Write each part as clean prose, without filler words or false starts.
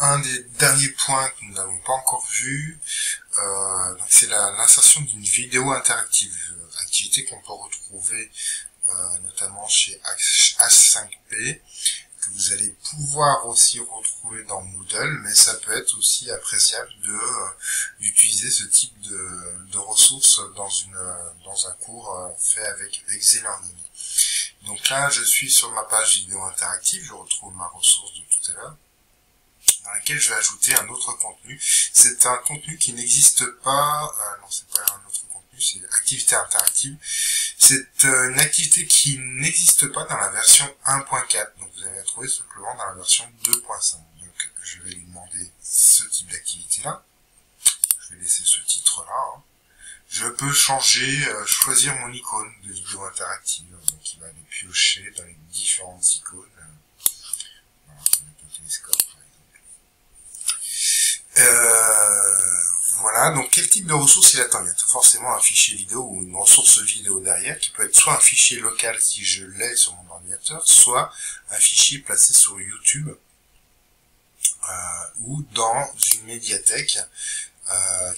un des derniers points que nous n'avons pas encore vu, donc c'est l'insertion d'une vidéo interactive, activité qu'on peut retrouver notamment chez H5P, que vous allez pouvoir aussi retrouver dans Moodle, mais ça peut être aussi appréciable d'utiliser ce type de ressources dans un cours fait avec ExeLearning. Donc là, je suis sur ma page vidéo interactive, je retrouve ma ressource de tout à l'heure, dans laquelle je vais ajouter un autre contenu. C'est un contenu qui n'existe pas, non, c'est pas un autre contenu, c'est activité interactive. C'est une activité qui n'existe pas dans la version 1.4, donc vous allez la trouver simplement dans la version 2.5. Donc je vais lui demander ce type d'activité-là. Je vais laisser ce titre-là. Je peux choisir mon icône de vidéo interactive, donc il va aller piocher dans les différentes icônes. Voilà, le télescope par exemple. Voilà, donc quel type de ressources il attend? Il y a forcément un fichier vidéo ou une ressource vidéo derrière, qui peut être soit un fichier local si je l'ai sur mon ordinateur, soit un fichier placé sur YouTube, ou dans une médiathèque,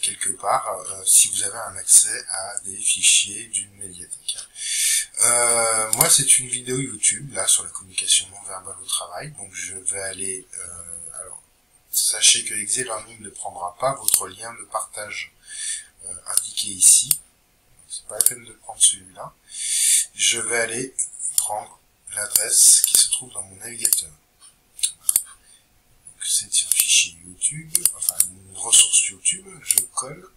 quelque part, si vous avez un accès à des fichiers d'une médiathèque. Moi, c'est une vidéo YouTube, là, sur la communication non verbale au travail, donc je vais aller... alors, sachez que ExeLearning ne prendra pas votre lien de partage indiqué ici. C'est pas la peine de prendre celui-là. Je vais aller prendre l'adresse qui se trouve dans mon navigateur. C'est un fichier YouTube, enfin une ressource YouTube, je colle.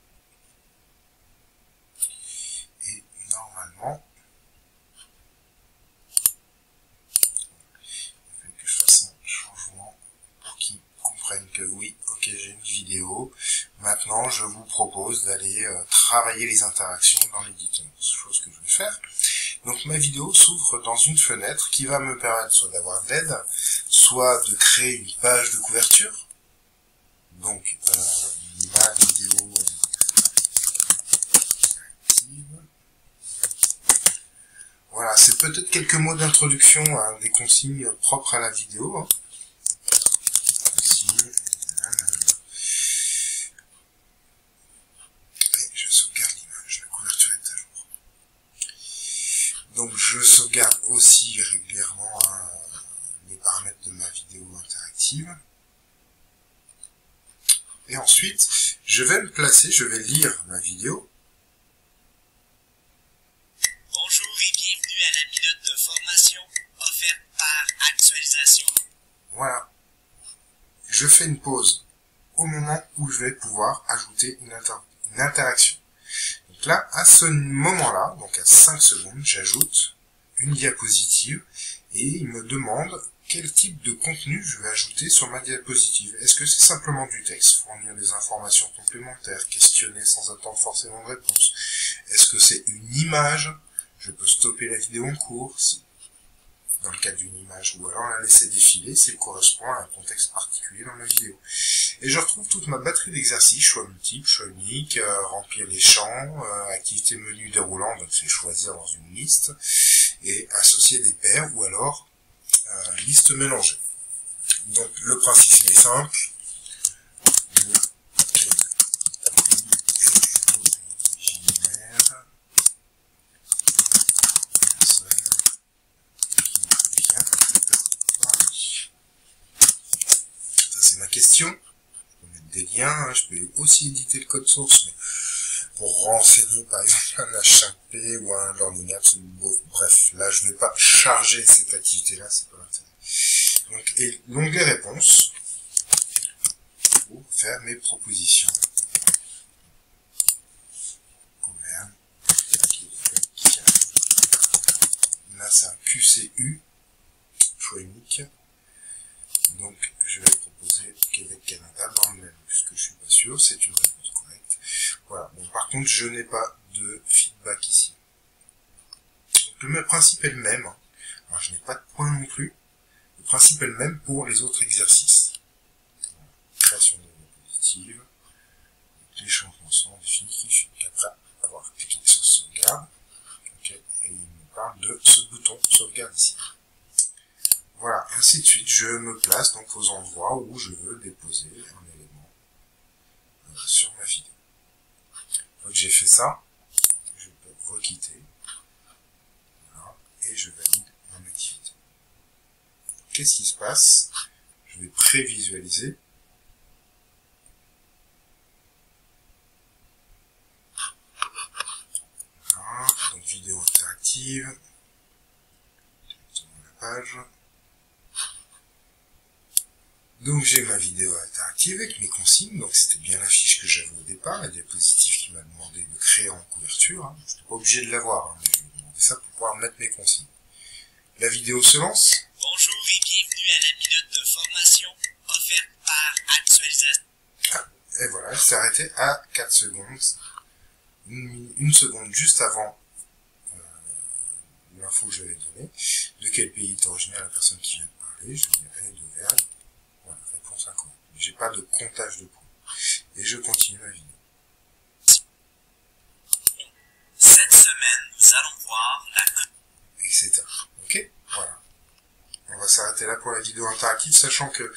Et normalement, il faut que je fasse un changement pour qu'ils comprennent que oui, ok, j'ai une vidéo. Maintenant, je vous propose d'aller travailler les interactions dans l'éditeur. Chose que je vais faire. Donc ma vidéo s'ouvre dans une fenêtre qui va me permettre soit d'avoir de l'aide, soit de créer une page de couverture. Donc ma vidéo active. Voilà, c'est peut-être quelques mots d'introduction, hein, des consignes propres à la vidéo. Hein. Je sauvegarde l'image, la couverture est à jour. Donc je sauvegarde aussi régulièrement les paramètres de ma vidéo interactive. Et ensuite, je vais me placer, je vais lire ma vidéo. Bonjour et bienvenue à la minute de formation offerte par Actualisation. Voilà. Je fais une pause au moment où je vais pouvoir ajouter une interaction. Donc là, à ce moment-là, donc à 5 secondes, j'ajoute une diapositive et il me demande quel type de contenu je vais ajouter sur ma diapositive. Est-ce que c'est simplement du texte, fournir des informations complémentaires, questionner sans attendre forcément de réponse? Est-ce que c'est une image? Je peux stopper la vidéo en cours, dans le cas d'une image, ou alors la laisser défiler si elle correspond à un contexte particulier dans la vidéo. Et je retrouve toute ma batterie d'exercices, choix multiples, choix unique, remplir les champs, activité menu déroulant, donc c'est choisir dans une liste, et associer des paires, ou alors liste mélangée. Donc le principe est simple. Ça c'est ma question. Je peux mettre des liens, hein. Je peux aussi éditer le code source, mais pour renseigner par exemple un H5P ou un Learning Apps, bref, là je ne vais pas charger cette activité-là, c'est pas l'intérêt. Donc, et l'onglet réponse pour faire mes propositions. Là c'est un QCU, choix unique. Donc je vais proposer Québec-Canada dans le même, puisque je suis pas sûr, c'est une réponse correcte. Voilà. Bon, par contre, je n'ai pas de feedback ici. Donc, le principe est le même. Alors, je n'ai pas de point non plus. Le principe est le même pour les autres exercices. Voilà. Création de diapositive. Les changements sont définitifs. Après avoir cliqué sur sauvegarde. Okay. Et il me parle de ce bouton sauvegarde ici. Voilà, ainsi de suite. Je me place donc aux endroits où je veux déposer un élément sur ma vidéo. Donc j'ai fait ça, je peux requitter, voilà, et je valide mon activité. Qu'est-ce qui se passe? Je vais prévisualiser. Voilà, donc vidéo interactive, directement la page. Donc j'ai ma vidéo interactive avec mes consignes, donc c'était bien la fiche que j'avais au départ, la diapositive qui m'a demandé de créer en couverture, hein. Je n'étais pas obligé de l'avoir, hein, mais je vais demander ça pour pouvoir mettre mes consignes. La vidéo se lance. Bonjour et bienvenue à la minute de formation offerte par Actualisation. Ah, et voilà, elle s'est arrêtée à 4 secondes, une seconde juste avant l'info que j'avais donnée. De quel pays est originaire la personne qui vient de parler? Je dirais d'Auvergne. Voilà, réponse incorrecte. J'ai pas de comptage de points. Et je continue ma vidéo. Cette semaine, nous allons voir la... Etc. Ok? Voilà. On va s'arrêter là pour la vidéo interactive, sachant que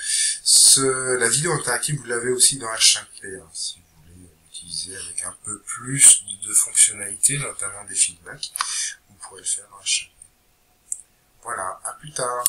la vidéo interactive, vous l'avez aussi dans H5P, hein, si vous voulez l'utiliser avec un peu plus de fonctionnalités, notamment des feedbacks, vous pourrez le faire dans H5P. Voilà, à plus tard.